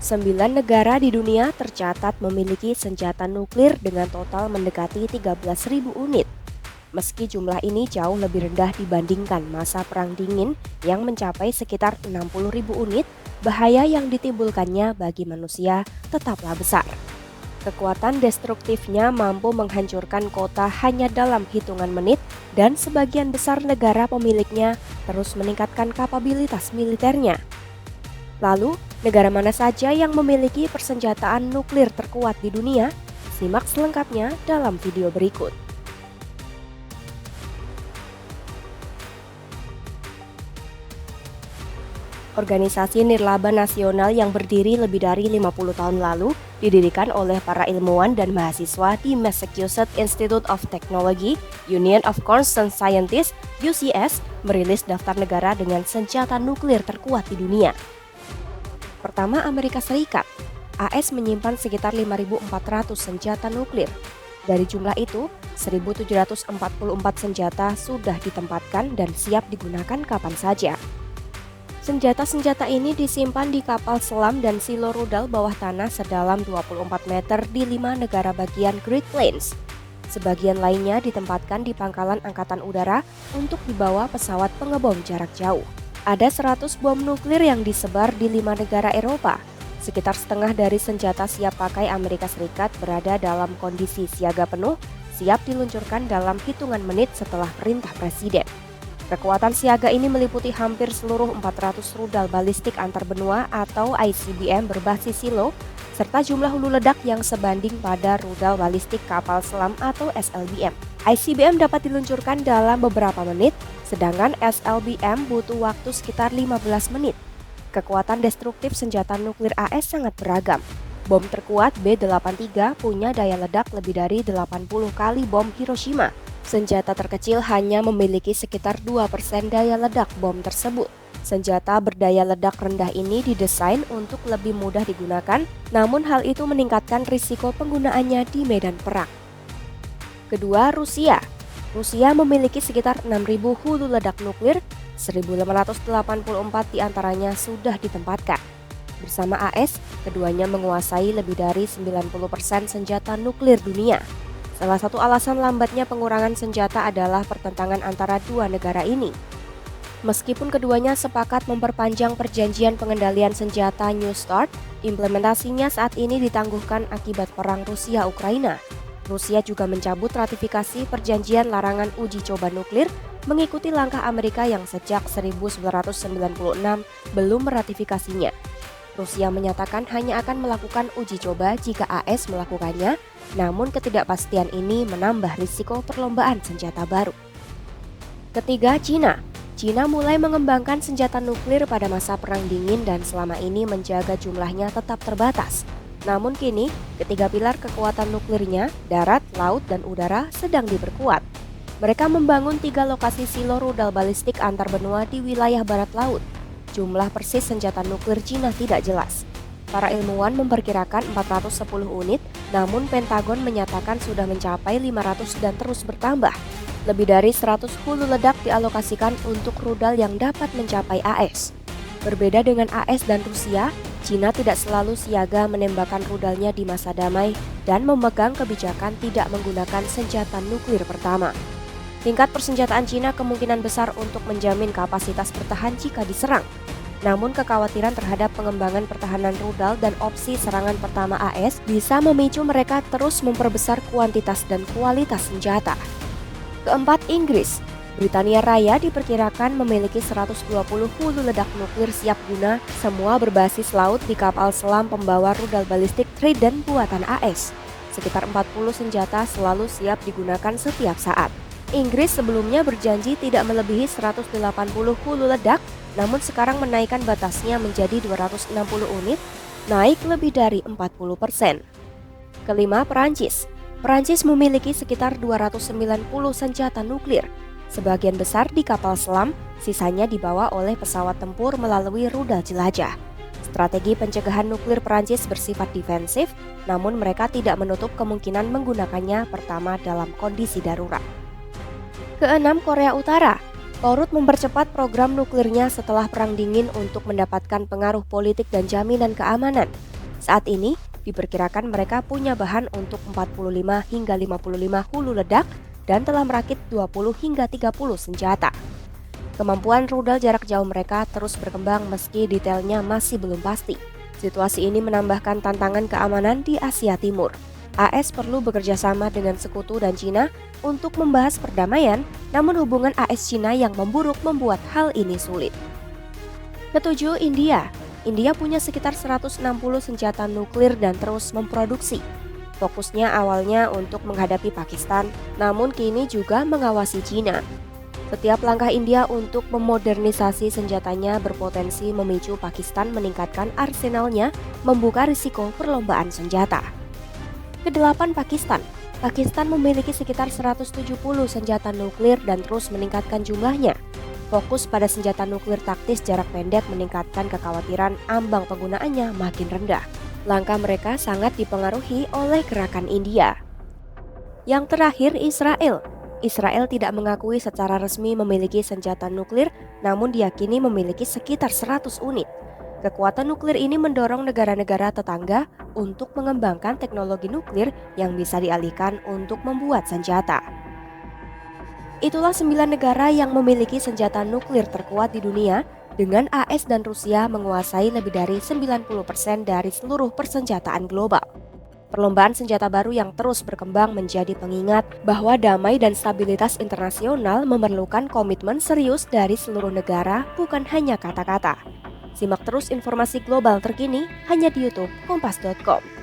9 negara di dunia tercatat memiliki senjata nuklir dengan total mendekati 13.000 unit. Meski jumlah ini jauh lebih rendah dibandingkan masa Perang Dingin yang mencapai sekitar 60.000 unit, bahaya yang ditimbulkannya bagi manusia tetaplah besar. Kekuatan destruktifnya mampu menghancurkan kota hanya dalam hitungan menit dan sebagian besar negara pemiliknya terus meningkatkan kapabilitas militernya. Lalu, negara mana saja yang memiliki persenjataan nuklir terkuat di dunia? Simak selengkapnya dalam video berikut. Organisasi Nirlaba Nasional yang berdiri lebih dari 50 tahun lalu didirikan oleh para ilmuwan dan mahasiswa di Massachusetts Institute of Technology. Union of Concerned Scientists (UCS) merilis daftar negara dengan senjata nuklir terkuat di dunia. Pertama, Amerika Serikat. AS menyimpan sekitar 5.400 senjata nuklir. Dari jumlah itu, 1.744 senjata sudah ditempatkan dan siap digunakan kapan saja. Senjata-senjata ini disimpan di kapal selam dan silo rudal bawah tanah sedalam 24 meter di 5 negara bagian Great Plains. Sebagian lainnya ditempatkan di pangkalan angkatan udara untuk dibawa pesawat pengebom jarak jauh. Ada 100 bom nuklir yang disebar di 5 negara Eropa. Sekitar setengah dari senjata siap pakai Amerika Serikat berada dalam kondisi siaga penuh, siap diluncurkan dalam hitungan menit setelah perintah presiden. Kekuatan siaga ini meliputi hampir seluruh 400 rudal balistik antar benua atau ICBM berbasis silo, serta jumlah hulu ledak yang sebanding pada rudal balistik kapal selam atau SLBM. ICBM dapat diluncurkan dalam beberapa menit, sedangkan SLBM butuh waktu sekitar 15 menit. Kekuatan destruktif senjata nuklir AS sangat beragam. Bom terkuat B-83 punya daya ledak lebih dari 80 kali bom Hiroshima. Senjata terkecil hanya memiliki sekitar 2% daya ledak bom tersebut. Senjata berdaya ledak rendah ini didesain untuk lebih mudah digunakan, namun hal itu meningkatkan risiko penggunaannya di medan perang. Kedua, Rusia. Rusia memiliki sekitar 6.000 hulu ledak nuklir, 1.584 diantaranya sudah ditempatkan. Bersama AS, keduanya menguasai lebih dari 90% senjata nuklir dunia. Salah satu alasan lambatnya pengurangan senjata adalah pertentangan antara dua negara ini. Meskipun keduanya sepakat memperpanjang perjanjian pengendalian senjata New START, implementasinya saat ini ditangguhkan akibat perang Rusia-Ukraina. Rusia juga mencabut ratifikasi perjanjian larangan uji coba nuklir, mengikuti langkah Amerika yang sejak 1996 belum meratifikasinya. Rusia menyatakan hanya akan melakukan uji coba jika AS melakukannya, namun ketidakpastian ini menambah risiko perlombaan senjata baru. Ketiga, Cina. Cina mulai mengembangkan senjata nuklir pada masa Perang Dingin dan selama ini menjaga jumlahnya tetap terbatas. Namun kini, ketiga pilar kekuatan nuklirnya, darat, laut, dan udara sedang diperkuat. Mereka membangun 3 lokasi silo rudal balistik antar benua di wilayah barat laut. Jumlah persis senjata nuklir Cina tidak jelas. Para ilmuwan memperkirakan 410 unit, namun Pentagon menyatakan sudah mencapai 500 dan terus bertambah. Lebih dari 100 hulu ledak dialokasikan untuk rudal yang dapat mencapai AS. Berbeda dengan AS dan Rusia, Cina tidak selalu siaga menembakkan rudalnya di masa damai dan memegang kebijakan tidak menggunakan senjata nuklir pertama. Tingkat persenjataan Cina kemungkinan besar untuk menjamin kapasitas bertahan jika diserang. Namun kekhawatiran terhadap pengembangan pertahanan rudal dan opsi serangan pertama AS bisa memicu mereka terus memperbesar kuantitas dan kualitas senjata. Keempat, Inggris. Britania Raya diperkirakan memiliki 120 hulu ledak nuklir siap guna, semua berbasis laut di kapal selam pembawa rudal balistik Trident buatan AS. Sekitar 40 senjata selalu siap digunakan setiap saat. Inggris sebelumnya berjanji tidak melebihi 180 hulu ledak, namun sekarang menaikkan batasnya menjadi 260 unit, naik lebih dari 40%. Kelima, Perancis. Perancis memiliki sekitar 290 senjata nuklir. Sebagian besar di kapal selam, sisanya dibawa oleh pesawat tempur melalui rudal jelajah. Strategi pencegahan nuklir Perancis bersifat defensif, namun mereka tidak menutup kemungkinan menggunakannya pertama dalam kondisi darurat. Keenam, Korea Utara. Korut mempercepat program nuklirnya setelah Perang Dingin untuk mendapatkan pengaruh politik dan jaminan keamanan. Saat ini, diperkirakan mereka punya bahan untuk 45 hingga 55 hulu ledak dan telah merakit 20 hingga 30 senjata. Kemampuan rudal jarak jauh mereka terus berkembang meski detailnya masih belum pasti. Situasi ini menambahkan tantangan keamanan di Asia Timur. AS perlu bekerja sama dengan sekutu dan Cina untuk membahas perdamaian, namun hubungan AS-Cina yang memburuk membuat hal ini sulit. Ketujuh, India. India punya sekitar 160 senjata nuklir dan terus memproduksi. Fokusnya awalnya untuk menghadapi Pakistan, namun kini juga mengawasi Cina. Setiap langkah India untuk memodernisasi senjatanya berpotensi memicu Pakistan meningkatkan arsenalnya, membuka risiko perlombaan senjata. Kedelapan, Pakistan. Pakistan memiliki sekitar 170 senjata nuklir dan terus meningkatkan jumlahnya. Fokus pada senjata nuklir taktis jarak pendek meningkatkan kekhawatiran ambang penggunaannya makin rendah. Langkah mereka sangat dipengaruhi oleh gerakan India. Yang terakhir, Israel. Israel tidak mengakui secara resmi memiliki senjata nuklir, namun diyakini memiliki sekitar 100 unit. Kekuatan nuklir ini mendorong negara-negara tetangga untuk mengembangkan teknologi nuklir yang bisa dialihkan untuk membuat senjata. Itulah 9 negara yang memiliki senjata nuklir terkuat di dunia, dengan AS dan Rusia menguasai lebih dari 90% dari seluruh persenjataan global. Perlombaan senjata baru yang terus berkembang menjadi pengingat bahwa damai dan stabilitas internasional memerlukan komitmen serius dari seluruh negara, bukan hanya kata-kata. Simak terus informasi global terkini hanya di YouTube Kompas.com.